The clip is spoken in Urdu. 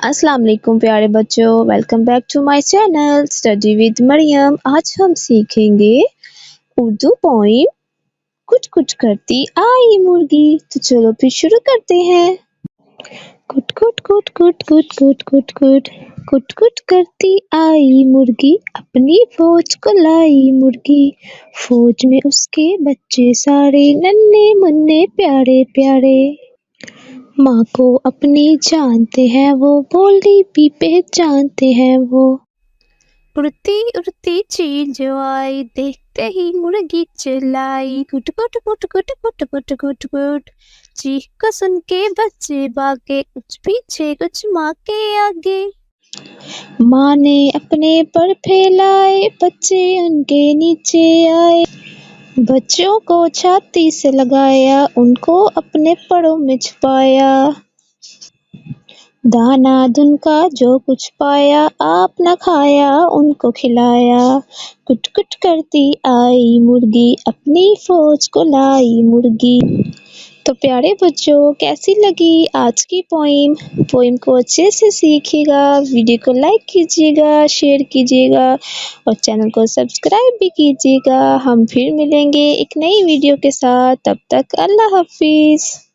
السلام علیکم پیارے بچوں، welcome back to my channel study with Maryam. آج ہم سیکھیں گے اردو پوئم کٹ کٹ کرتی آئی مرغی۔ تو چلو پھر شروع کرتے ہیں۔ کٹ کٹ کٹ کٹ کٹ کٹ کٹ کٹ کٹ کٹ کرتی آئی مرغی، اپنی فوج کو لائی مرغی۔ فوج میں اس کے بچے سارے، ننھے منھے پیارے پیارے۔ ماں کو اپنی جانتے ہیں وہ، بولتی بھی پہچانتے ہیں وہ۔ اڑتی اڑتی چیل جو آئی، دیکھتے ہی مرغی چلائی، کٹ کٹ کٹ کٹ کٹ کٹ کٹ کٹ۔ چیخ کو سن کے بچے بھاگے، کچھ پیچھے کچھ ماں کے آگے۔ ماں نے اپنے پر پھیلائے، بچے ان کے نیچے آئے۔ بچوں کو چھاتی سے لگایا، ان کو اپنے پروں میں چھپایا۔ دانا دن کا جو کچھ پایا، آپ نہ کھایا ان کو کھلایا۔ کٹ کٹ کرتی آئی مرغی، اپنی فوج کو لائی مرغی۔ تو پیارے بچوں، کیسی لگی آج کی پوئم کو اچھے سے سیکھیے گا، ویڈیو کو لائک کیجیے گا، شیئر کیجیے گا اور چینل کو سبسکرائب بھی کیجیے گا۔ ہم پھر ملیں گے ایک نئی ویڈیو کے ساتھ، تب تک اللہ حافظ۔